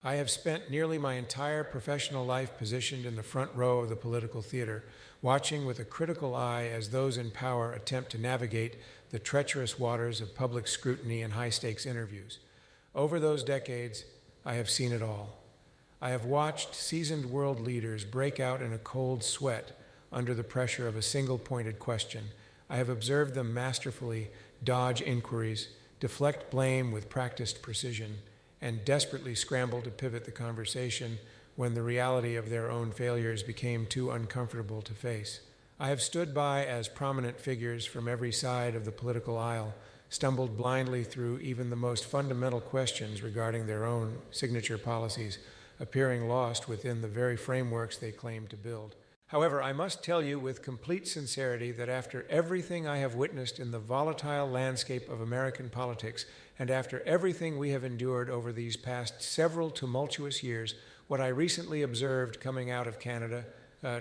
I have spent nearly my entire professional life positioned in the front row of the political theater, watching with a critical eye as those in power attempt to navigate the treacherous waters of public scrutiny and high-stakes interviews. Over those decades, I have seen it all. I have watched seasoned world leaders break out in a cold sweat under the pressure of a single-pointed question. I have observed them masterfully dodge inquiries, deflect blame with practiced precision, and desperately scramble to pivot the conversation when the reality of their own failures became too uncomfortable to face. I have stood by as prominent figures from every side of the political aisle stumbled blindly through even the most fundamental questions regarding their own signature policies, appearing lost within the very frameworks they claimed to build. However, I must tell you with complete sincerity that after everything I have witnessed in the volatile landscape of American politics, and after everything we have endured over these past several tumultuous years, what I recently observed coming out of Canada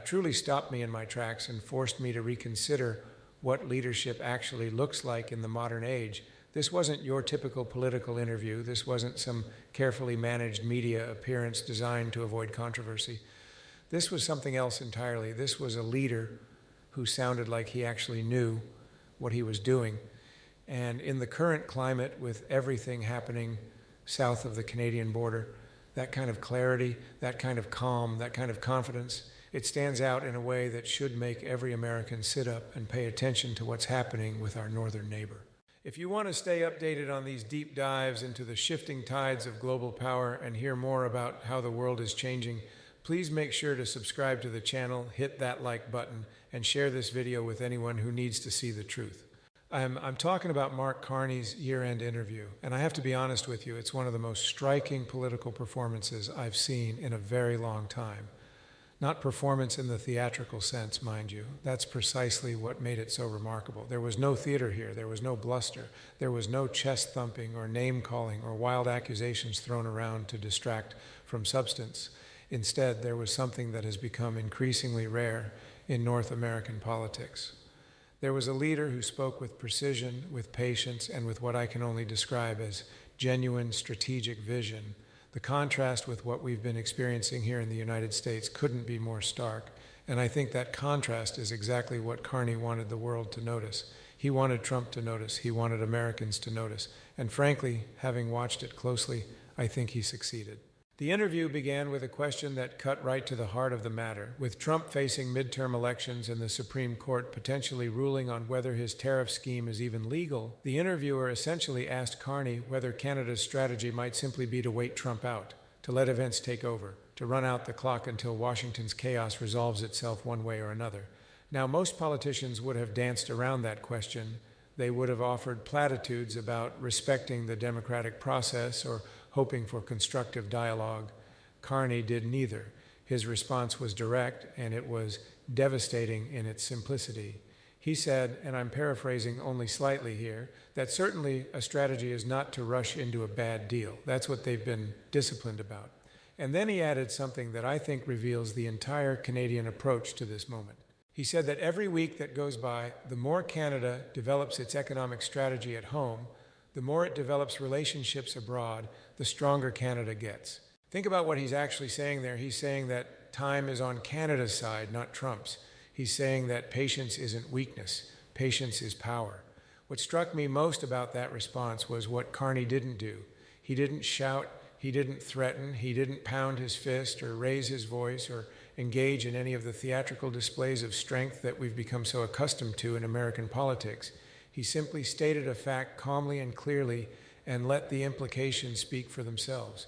truly stopped me in my tracks and forced me to reconsider what leadership actually looks like in the modern age. This wasn't your typical political interview. This wasn't some carefully managed media appearance designed to avoid controversy. This was something else entirely. This was a leader who sounded like he actually knew what he was doing. And in the current climate, with everything happening south of the Canadian border, that kind of clarity, that kind of calm, that kind of confidence, it stands out in a way that should make every American sit up and pay attention to what's happening with our northern neighbor. If you want to stay updated on these deep dives into the shifting tides of global power and hear more about how the world is changing, please make sure to subscribe to the channel, hit that like button, and share this video with anyone who needs to see the truth. I'm talking about Mark Carney's year-end interview, and I have to be honest with you, it's one of the most striking political performances I've seen in a very long time. Not performance in the theatrical sense, mind you. That's precisely what made it so remarkable. There was no theater here. There was no bluster. There was no chest thumping or name calling or wild accusations thrown around to distract from substance. Instead, there was something that has become increasingly rare in North American politics. There was a leader who spoke with precision, with patience, and with what I can only describe as genuine strategic vision. The contrast with what we've been experiencing here in the United States couldn't be more stark, and I think that contrast is exactly what Carney wanted the world to notice. He wanted Trump to notice. He wanted Americans to notice. And frankly, having watched it closely, I think he succeeded. The interview began with a question that cut right to the heart of the matter. With Trump facing midterm elections and the Supreme Court potentially ruling on whether his tariff scheme is even legal, the interviewer essentially asked Carney whether Canada's strategy might simply be to wait Trump out, to let events take over, to run out the clock until Washington's chaos resolves itself one way or another. Now, most politicians would have danced around that question. They would have offered platitudes about respecting the democratic process or hoping for constructive dialogue. Carney did neither. His response was direct, and it was devastating in its simplicity. He said, and I'm paraphrasing only slightly here, that certainly a strategy is not to rush into a bad deal. That's what they've been disciplined about. And then he added something that I think reveals the entire Canadian approach to this moment. He said that every week that goes by, the more Canada develops its economic strategy at home, the more it develops relationships abroad, the stronger Canada gets. Think about what he's actually saying there. He's saying that time is on Canada's side, not Trump's. He's saying that patience isn't weakness. Patience is power. What struck me most about that response was what Carney didn't do. He didn't shout, he didn't threaten, he didn't pound his fist or raise his voice or engage in any of the theatrical displays of strength that we've become so accustomed to in American politics. He simply stated a fact calmly and clearly and let the implications speak for themselves.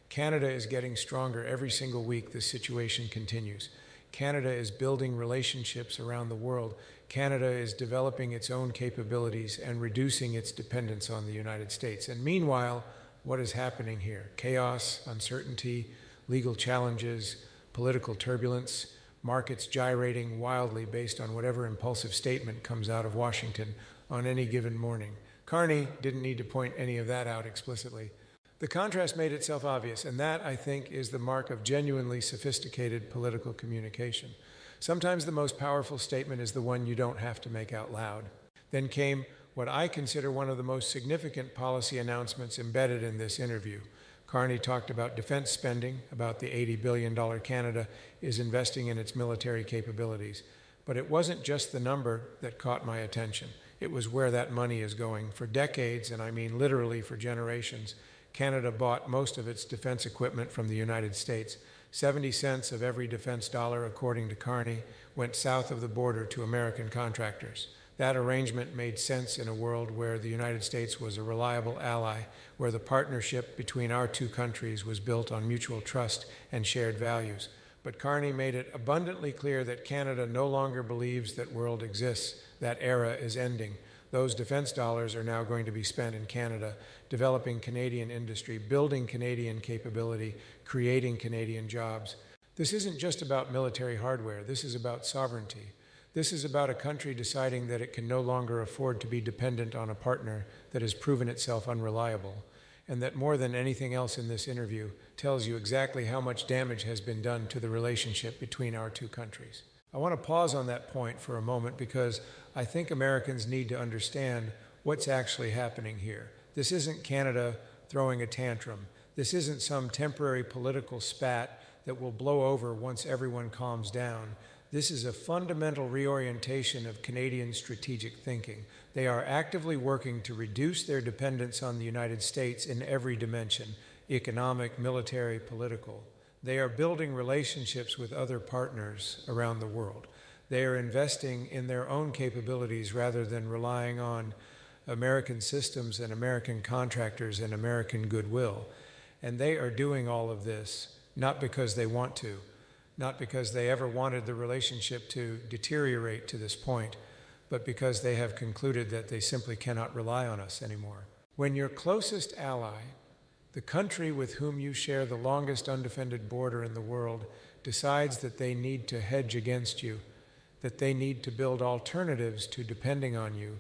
Canada is getting stronger every single week this situation continues. Canada is building relationships around the world. Canada is developing its own capabilities and reducing its dependence on the United States. And meanwhile, what is happening here? Chaos, uncertainty, legal challenges, political turbulence, markets gyrating wildly based on whatever impulsive statement comes out of Washington on any given morning. Carney didn't need to point any of that out explicitly. The contrast made itself obvious, and that, I think, is the mark of genuinely sophisticated political communication. Sometimes the most powerful statement is the one you don't have to make out loud. Then came what I consider one of the most significant policy announcements embedded in this interview. Carney talked about defense spending, about the $80 billion Canada is investing in its military capabilities. But it wasn't just the number that caught my attention. It was where that money is going. For decades, and I mean literally for generations, Canada bought most of its defense equipment from the United States. 70 cents of every defense dollar, according to Carney, went south of the border to American contractors. That arrangement made sense in a world where the United States was a reliable ally, where the partnership between our two countries was built on mutual trust and shared values. But Carney made it abundantly clear that Canada no longer believes that world exists. That era is ending. Those defense dollars are now going to be spent in Canada, developing Canadian industry, building Canadian capability, creating Canadian jobs. This isn't just about military hardware. This is about sovereignty. This is about a country deciding that it can no longer afford to be dependent on a partner that has proven itself unreliable, and that more than anything else in this interview tells you exactly how much damage has been done to the relationship between our two countries. I want to pause on that point for a moment because I think Americans need to understand what's actually happening here. This isn't Canada throwing a tantrum. This isn't some temporary political spat that will blow over once everyone calms down. This is a fundamental reorientation of Canadian strategic thinking. They are actively working to reduce their dependence on the United States in every dimension: economic, military, political. They are building relationships with other partners around the world. They are investing in their own capabilities rather than relying on American systems and American contractors and American goodwill. And they are doing all of this not because they want to, not because they ever wanted the relationship to deteriorate to this point, but because they have concluded that they simply cannot rely on us anymore. When your closest ally, the country with whom you share the longest undefended border in the world, decides that they need to hedge against you, that they need to build alternatives to depending on you,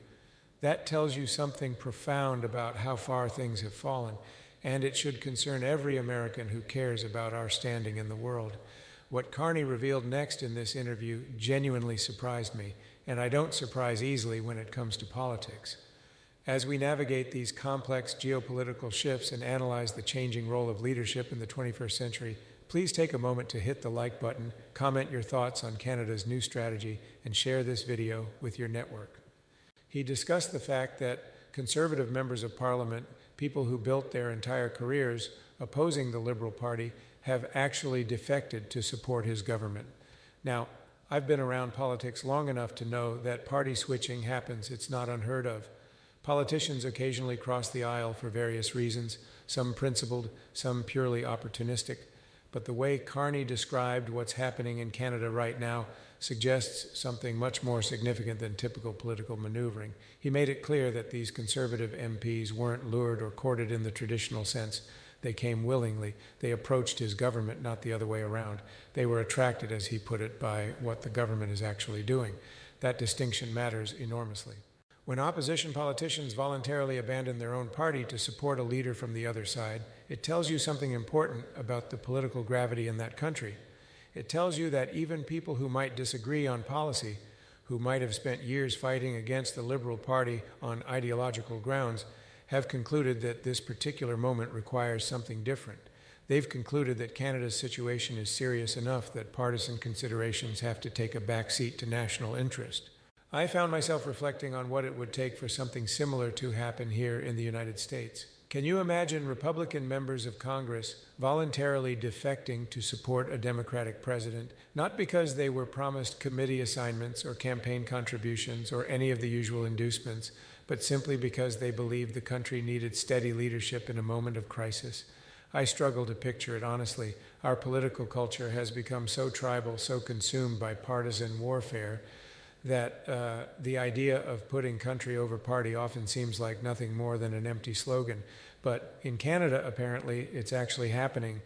that tells you something profound about how far things have fallen, and it should concern every American who cares about our standing in the world. What Carney revealed next in this interview genuinely surprised me, and I don't surprise easily when it comes to politics. As we navigate these complex geopolitical shifts and analyze the changing role of leadership in the 21st century, please take a moment to hit the like button, comment your thoughts on Canada's new strategy, and share this video with your network. He discussed the fact that conservative members of Parliament, people who built their entire careers opposing the Liberal Party, have actually defected to support his government. Now, I've been around politics long enough to know that party switching happens. It's not unheard of. Politicians occasionally cross the aisle for various reasons, some principled, some purely opportunistic. But the way Carney described what's happening in Canada right now suggests something much more significant than typical political maneuvering. He made it clear that these conservative MPs weren't lured or courted in the traditional sense. They came willingly. They approached his government, not the other way around. They were attracted, as he put it, by what the government is actually doing. That distinction matters enormously. When opposition politicians voluntarily abandon their own party to support a leader from the other side, it tells you something important about the political gravity in that country. It tells you that even people who might disagree on policy, who might have spent years fighting against the Liberal Party on ideological grounds, have concluded that this particular moment requires something different. They've concluded that Canada's situation is serious enough that partisan considerations have to take a backseat to national interest. I found myself reflecting on what it would take for something similar to happen here in the United States. Can you imagine Republican members of Congress voluntarily defecting to support a Democratic president, not because they were promised committee assignments or campaign contributions or any of the usual inducements, but simply because they believed the country needed steady leadership in a moment of crisis? I struggle to picture it, honestly. Our political culture has become so tribal, so consumed by partisan warfare, that the idea of putting country over party often seems like nothing more than an empty slogan. But in Canada, apparently, it's actually happening.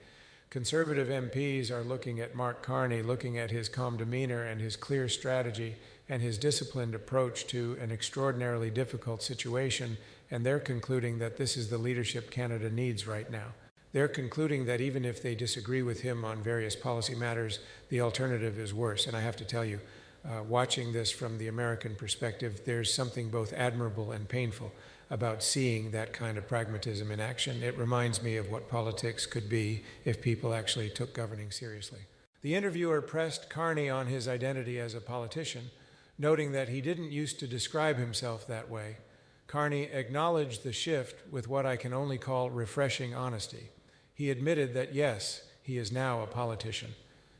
Conservative MPs are looking at Mark Carney, looking at his calm demeanor and his clear strategy and his disciplined approach to an extraordinarily difficult situation, and they're concluding that this is the leadership Canada needs right now. They're concluding that even if they disagree with him on various policy matters, the alternative is worse. And I have to tell you, watching this from the American perspective, there's something both admirable and painful. about seeing that kind of pragmatism in action. It reminds me of what politics could be if people actually took governing seriously. The interviewer pressed Carney on his identity as a politician, noting that he didn't used to describe himself that way. Carney acknowledged the shift with what I can only call refreshing honesty. He admitted that, yes, he is now a politician.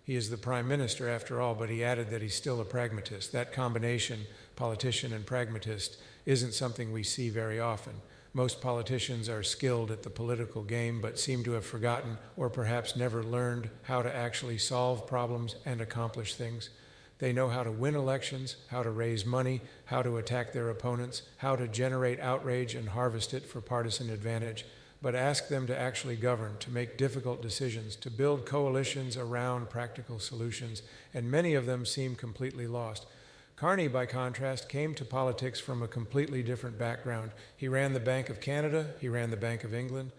He is the prime minister, after all, but he added that he's still a pragmatist. That combination, politician and pragmatist, isn't something we see very often. Most politicians are skilled at the political game, but seem to have forgotten or perhaps never learned how to actually solve problems and accomplish things. They know how to win elections, how to raise money, how to attack their opponents, how to generate outrage and harvest it for partisan advantage. But ask them to actually govern, to make difficult decisions, to build coalitions around practical solutions, and many of them seem completely lost. Carney, by contrast, came to politics from a completely different background. He ran the Bank of Canada, he ran the Bank of England.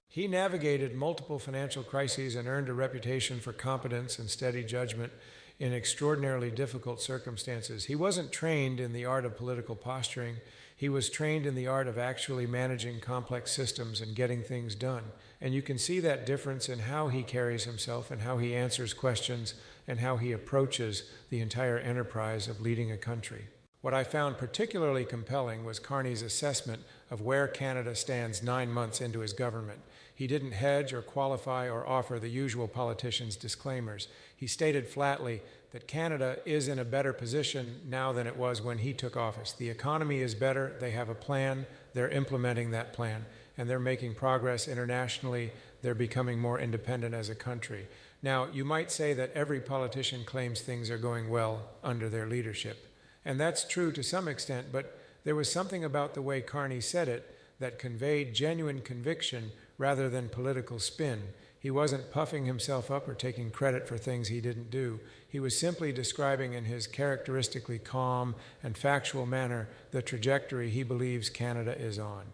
He navigated multiple financial crises and earned a reputation for competence and steady judgment in extraordinarily difficult circumstances. He wasn't trained in the art of political posturing. He was trained in the art of actually managing complex systems and getting things done. And you can see that difference in how he carries himself and how he answers questions and how he approaches the entire enterprise of leading a country. What I found particularly compelling was Carney's assessment of where Canada stands 9 months into his government. He didn't hedge or qualify or offer the usual politician's disclaimers. He stated flatly that Canada is in a better position now than it was when he took office. The economy is better, they have a plan, they're implementing that plan, and they're making progress internationally, they're becoming more independent as a country. Now, you might say that every politician claims things are going well under their leadership, and that's true to some extent, but there was something about the way Carney said it that conveyed genuine conviction rather than political spin. He wasn't puffing himself up or taking credit for things he didn't do. He was simply describing in his characteristically calm and factual manner the trajectory he believes Canada is on.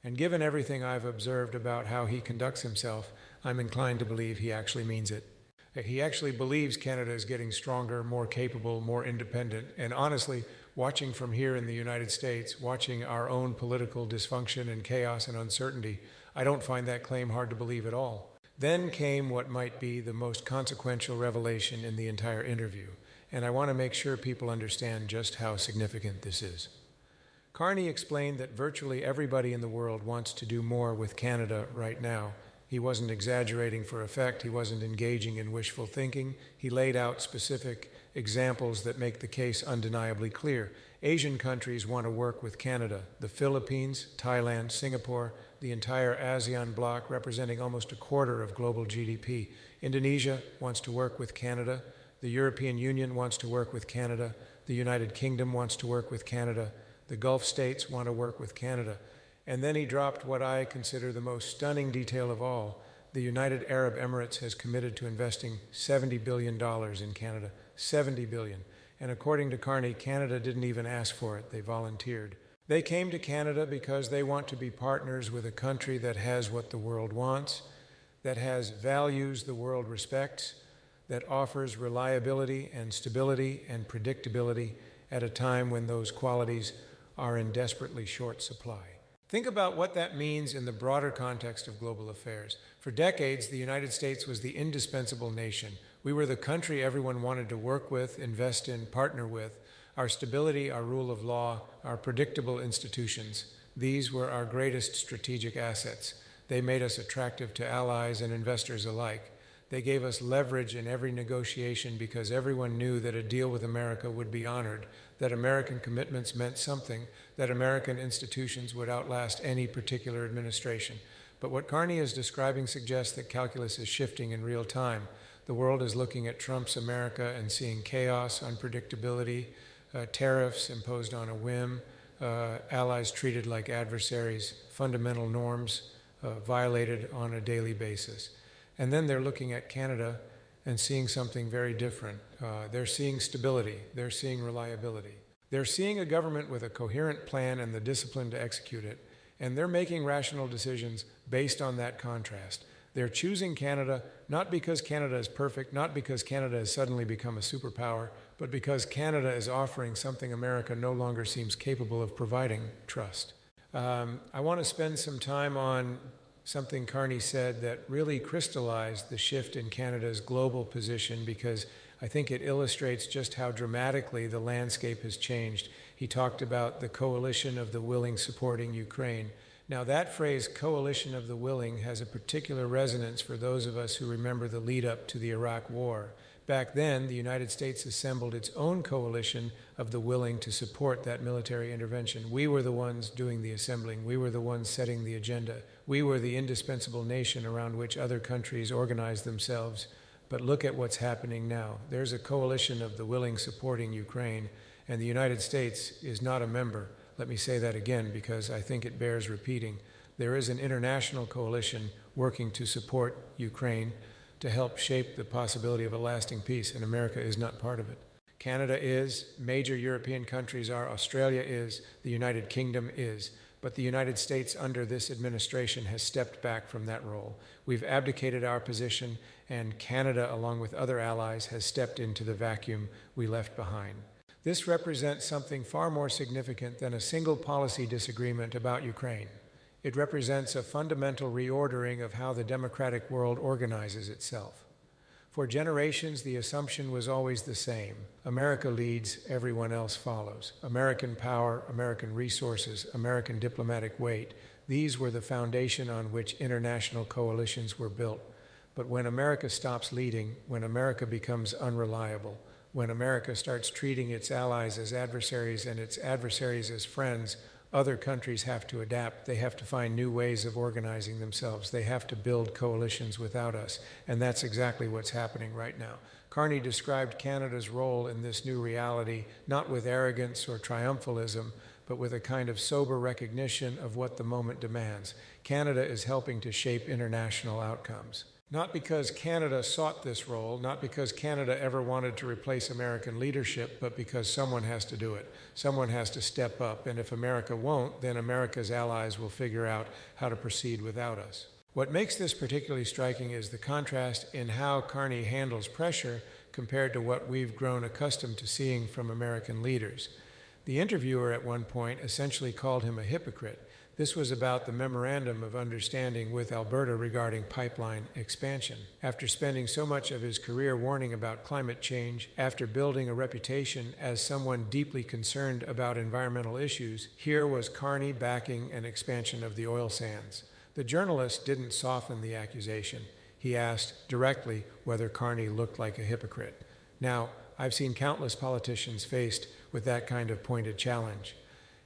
And given everything I've observed about how he conducts himself, I'm inclined to believe he actually means it. He actually believes Canada is getting stronger, more capable, more independent. And honestly, watching from here in the United States, watching our own political dysfunction and chaos and uncertainty, I don't find that claim hard to believe at all. Then came what might be the most consequential revelation in the entire interview, and I want to make sure people understand just how significant this is. Carney explained that virtually everybody in the world wants to do more with Canada right now. He wasn't exaggerating for effect, he wasn't engaging in wishful thinking. He laid out specific examples that make the case undeniably clear. Asian countries want to work with Canada. The Philippines, Thailand, Singapore, the entire ASEAN bloc representing almost a quarter of global GDP. Indonesia wants to work with Canada. The European Union wants to work with Canada. The United Kingdom wants to work with Canada. The Gulf states want to work with Canada. And then he dropped what I consider the most stunning detail of all. The United Arab Emirates has committed to investing $70 billion in Canada. $70 billion. And according to Carney, Canada didn't even ask for it. They volunteered. They came to Canada because they want to be partners with a country that has what the world wants, that has values the world respects, that offers reliability and stability and predictability at a time when those qualities are in desperately short supply. Think about what that means in the broader context of global affairs. For decades, the United States was the indispensable nation. We were the country everyone wanted to work with, invest in, partner with. Our stability, our rule of law, our predictable institutions, these were our greatest strategic assets. They made us attractive to allies and investors alike. They gave us leverage in every negotiation because everyone knew that a deal with America would be honored, that American commitments meant something, that American institutions would outlast any particular administration. But what Carney is describing suggests that calculus is shifting in real time. The world is looking at Trump's America and seeing chaos, unpredictability, tariffs imposed on a whim, allies treated like adversaries, fundamental norms violated on a daily basis. And then they're looking at Canada and seeing something very different. They're seeing stability, they're seeing reliability. They're seeing a government with a coherent plan and the discipline to execute it, and they're making rational decisions based on that contrast. They're choosing Canada not because Canada is perfect, not because Canada has suddenly become a superpower, but because Canada is offering something America no longer seems capable of providing: trust. I want to spend some time on something Carney said that really crystallized the shift in Canada's global position, because I think it illustrates just how dramatically the landscape has changed. He talked about the coalition of the willing supporting Ukraine. Now, that phrase, coalition of the willing, has a particular resonance for those of us who remember the lead up to the Iraq War. Back then, the United States assembled its own coalition of the willing to support that military intervention. We were the ones doing the assembling. We were the ones setting the agenda. We were the indispensable nation around which other countries organized themselves. But look at what's happening now. There's a coalition of the willing supporting Ukraine, and the United States is not a member. Let me say that again, because I think it bears repeating. There is an international coalition working to support Ukraine, to help shape the possibility of a lasting peace, and America is not part of it. Canada is, major European countries are, Australia is, the United Kingdom is, but the United States under this administration has stepped back from that role. We've abdicated our position, and Canada, along with other allies, has stepped into the vacuum we left behind. This represents something far more significant than a single policy disagreement about Ukraine. It represents a fundamental reordering of how the democratic world organizes itself. For generations, the assumption was always the same. America leads, everyone else follows. American power, American resources, American diplomatic weight, these were the foundation on which international coalitions were built. But when America stops leading, when America becomes unreliable, when America starts treating its allies as adversaries and its adversaries as friends, other countries have to adapt. They have to find new ways of organizing themselves. They have to build coalitions without us. And that's exactly what's happening right now. Carney described Canada's role in this new reality, not with arrogance or triumphalism, but with a kind of sober recognition of what the moment demands. Canada is helping to shape international outcomes. Not because Canada sought this role, not because Canada ever wanted to replace American leadership, but because someone has to do it. Someone has to step up, and if America won't, then America's allies will figure out how to proceed without us. What makes this particularly striking is the contrast in how Carney handles pressure compared to what we've grown accustomed to seeing from American leaders. The interviewer at one point essentially called him a hypocrite. This was about the Memorandum of Understanding with Alberta regarding pipeline expansion. After spending so much of his career warning about climate change, after building a reputation as someone deeply concerned about environmental issues, here was Carney backing an expansion of the oil sands. The journalist didn't soften the accusation. He asked directly whether Carney looked like a hypocrite. Now, I've seen countless politicians faced with that kind of pointed challenge.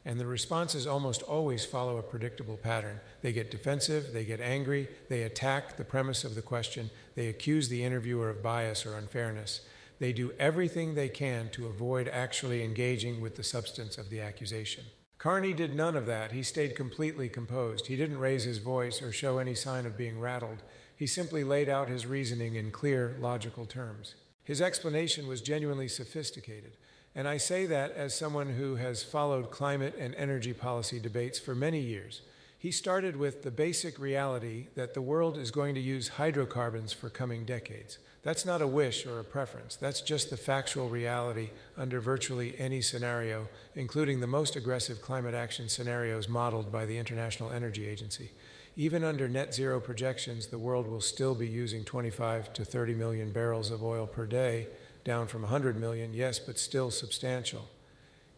And the responses almost always follow a predictable pattern. They get defensive, they get angry, they attack the premise of the question, they accuse the interviewer of bias or unfairness. They do everything they can to avoid actually engaging with the substance of the accusation. Carney did none of that. He stayed completely composed. He didn't raise his voice or show any sign of being rattled. He simply laid out his reasoning in clear, logical terms. His explanation was genuinely sophisticated. And I say that as someone who has followed climate and energy policy debates for many years. He started with the basic reality that the world is going to use hydrocarbons for coming decades. That's not a wish or a preference. That's just the factual reality under virtually any scenario, including the most aggressive climate action scenarios modeled by the International Energy Agency. Even under net zero projections, the world will still be using 25 to 30 million barrels of oil per day, down from 100 million, yes, but still substantial.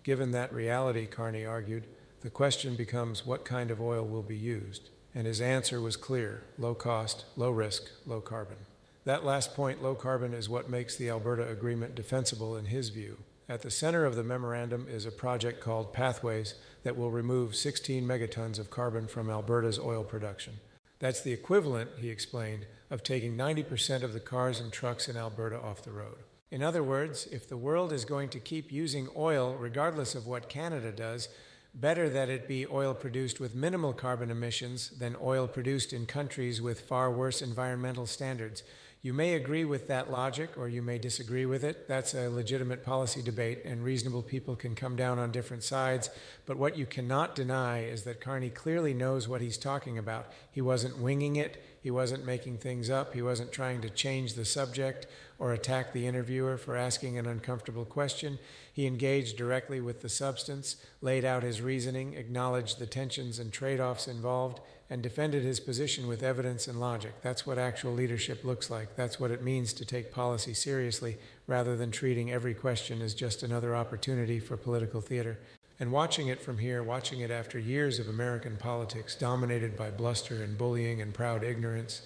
Given that reality, Carney argued, the question becomes what kind of oil will be used. And his answer was clear: low cost, low risk, low carbon. That last point, low carbon, is what makes the Alberta Agreement defensible in his view. At the center of the memorandum is a project called Pathways that will remove 16 megatons of carbon from Alberta's oil production. That's the equivalent, he explained, of taking 90% of the cars and trucks in Alberta off the road. In other words, if the world is going to keep using oil, regardless of what Canada does, better that it be oil produced with minimal carbon emissions than oil produced in countries with far worse environmental standards. You may agree with that logic or you may disagree with it. That's a legitimate policy debate, and reasonable people can come down on different sides. But what you cannot deny is that Carney clearly knows what he's talking about. He wasn't winging it. He wasn't making things up. He wasn't trying to change the subject or attack the interviewer for asking an uncomfortable question. He engaged directly with the substance, laid out his reasoning, acknowledged the tensions and trade-offs involved, and defended his position with evidence and logic. That's what actual leadership looks like. That's what it means to take policy seriously rather than treating every question as just another opportunity for political theater. And watching it from here, watching it after years of American politics dominated by bluster and bullying and proud ignorance,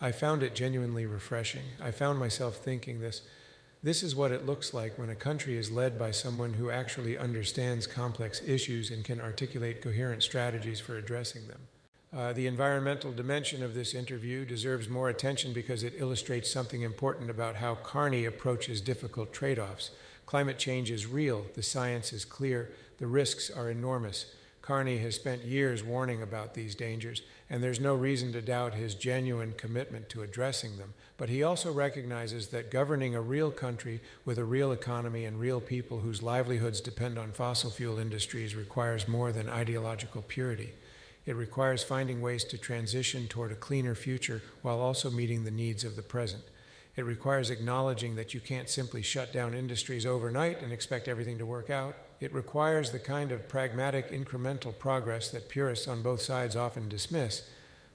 I found it genuinely refreshing. I found myself thinking this is what it looks like when a country is led by someone who actually understands complex issues and can articulate coherent strategies for addressing them. The environmental dimension of this interview deserves more attention because it illustrates something important about how Carney approaches difficult trade-offs. Climate change is real, the science is clear, the risks are enormous. Carney has spent years warning about these dangers, and there's no reason to doubt his genuine commitment to addressing them. But he also recognizes that governing a real country with a real economy and real people whose livelihoods depend on fossil fuel industries requires more than ideological purity. It requires finding ways to transition toward a cleaner future while also meeting the needs of the present. It requires acknowledging that you can't simply shut down industries overnight and expect everything to work out. It requires the kind of pragmatic, incremental progress that purists on both sides often dismiss,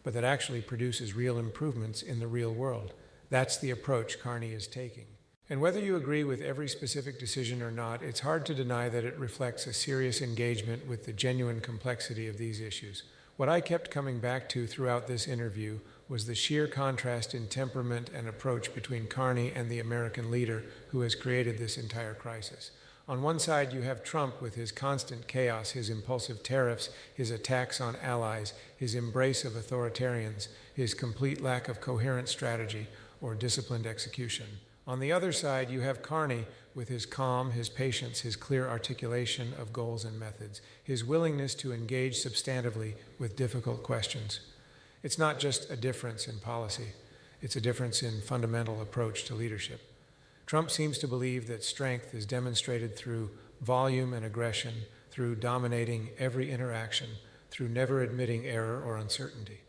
but that actually produces real improvements in the real world. That's the approach Carney is taking. And whether you agree with every specific decision or not, it's hard to deny that it reflects a serious engagement with the genuine complexity of these issues. What I kept coming back to throughout this interview was the sheer contrast in temperament and approach between Carney and the American leader who has created this entire crisis. On one side, you have Trump with his constant chaos, his impulsive tariffs, his attacks on allies, his embrace of authoritarians, his complete lack of coherent strategy or disciplined execution. On the other side, you have Carney with his calm, his patience, his clear articulation of goals and methods, his willingness to engage substantively with difficult questions. It's not just a difference in policy, it's a difference in fundamental approach to leadership. Trump seems to believe that strength is demonstrated through volume and aggression, through dominating every interaction, through never admitting error or uncertainty.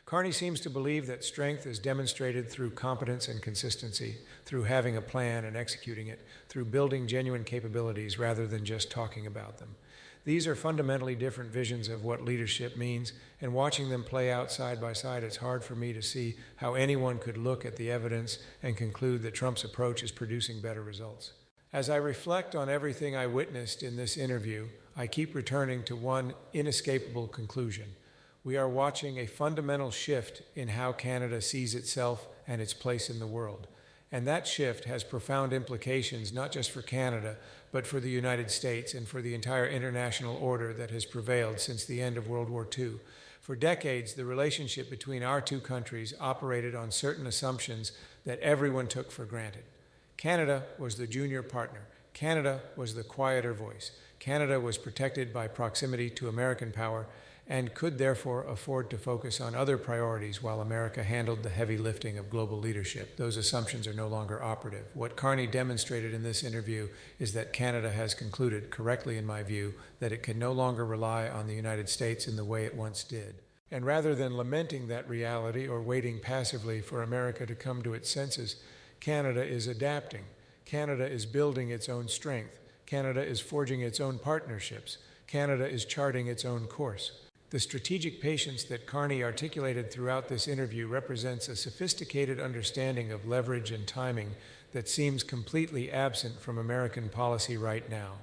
Carney seems to believe that strength is demonstrated through competence and consistency, through having a plan and executing it, through building genuine capabilities rather than just talking about them. These are fundamentally different visions of what leadership means, and watching them play out side by side, it's hard for me to see how anyone could look at the evidence and conclude that Trump's approach is producing better results. As I reflect on everything I witnessed in this interview, I keep returning to one inescapable conclusion. We are watching a fundamental shift in how Canada sees itself and its place in the world. And that shift has profound implications not just for Canada, but for the United States and for the entire international order that has prevailed since the end of World War II. For decades, the relationship between our two countries operated on certain assumptions that everyone took for granted. Canada was the junior partner. Canada was the quieter voice. Canada was protected by proximity to American power and could therefore afford to focus on other priorities while America handled the heavy lifting of global leadership. Those assumptions are no longer operative. What Carney demonstrated in this interview is that Canada has concluded, correctly in my view, that it can no longer rely on the United States in the way it once did. And rather than lamenting that reality or waiting passively for America to come to its senses, Canada is adapting. Canada is building its own strength. Canada is forging its own partnerships. Canada is charting its own course. The strategic patience that Carney articulated throughout this interview represents a sophisticated understanding of leverage and timing that seems completely absent from American policy right now.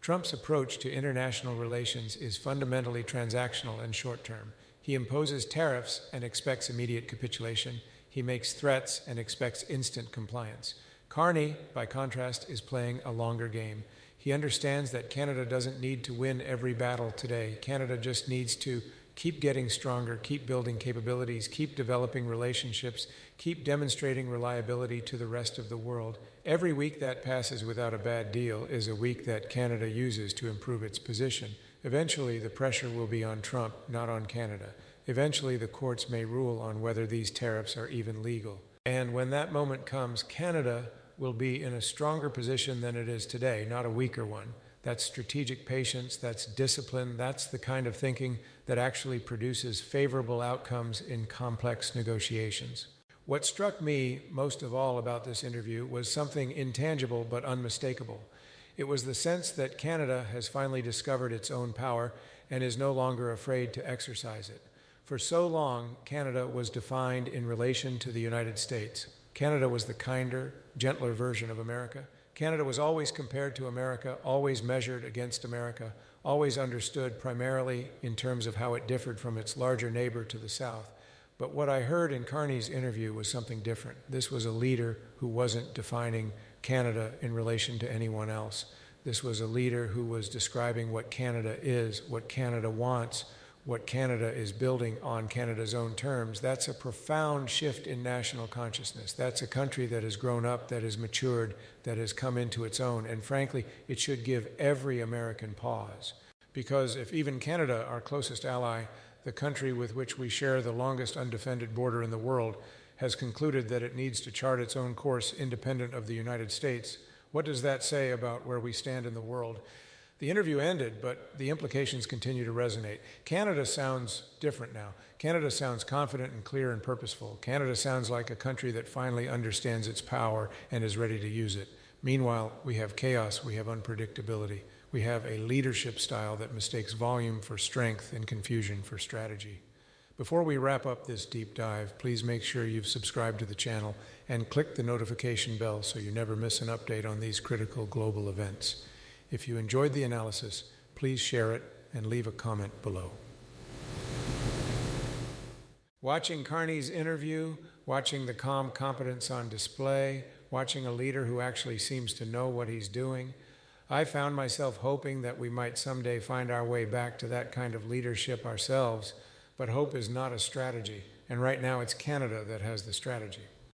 Trump's approach to international relations is fundamentally transactional and short-term. He imposes tariffs and expects immediate capitulation. He makes threats and expects instant compliance. Carney, by contrast, is playing a longer game. He understands that Canada doesn't need to win every battle today. Canada just needs to keep getting stronger, keep building capabilities, keep developing relationships, keep demonstrating reliability to the rest of the world. Every week that passes without a bad deal is a week that Canada uses to improve its position. Eventually, the pressure will be on Trump, not on Canada. Eventually, the courts may rule on whether these tariffs are even legal. And when that moment comes, Canada will be in a stronger position than it is today, not a weaker one. That's strategic patience, that's discipline, that's the kind of thinking that actually produces favorable outcomes in complex negotiations. What struck me most of all about this interview was something intangible but unmistakable. It was the sense that Canada has finally discovered its own power and is no longer afraid to exercise it. For so long, Canada was defined in relation to the United States. Canada was the kinder, gentler version of America. Canada was always compared to America, always measured against America, always understood primarily in terms of how it differed from its larger neighbor to the south. But what I heard in Carney's interview was something different. This was a leader who wasn't defining Canada in relation to anyone else. This was a leader who was describing what Canada is, what Canada wants, what Canada is building on Canada's own terms. That's a profound shift in national consciousness. That's a country that has grown up, that has matured, that has come into its own. And frankly, it should give every American pause. Because if even Canada, our closest ally, the country with which we share the longest undefended border in the world, has concluded that it needs to chart its own course independent of the United States, what does that say about where we stand in the world? The interview ended, but the implications continue to resonate. Canada sounds different now. Canada sounds confident and clear and purposeful. Canada sounds like a country that finally understands its power and is ready to use it. Meanwhile, we have chaos, we have unpredictability. We have a leadership style that mistakes volume for strength and confusion for strategy. Before we wrap up this deep dive, please make sure you've subscribed to the channel and click the notification bell so you never miss an update on these critical global events. If you enjoyed the analysis, please share it and leave a comment below. Watching Carney's interview, watching the calm competence on display, watching a leader who actually seems to know what he's doing, I found myself hoping that we might someday find our way back to that kind of leadership ourselves, but hope is not a strategy, and right now it's Canada that has the strategy.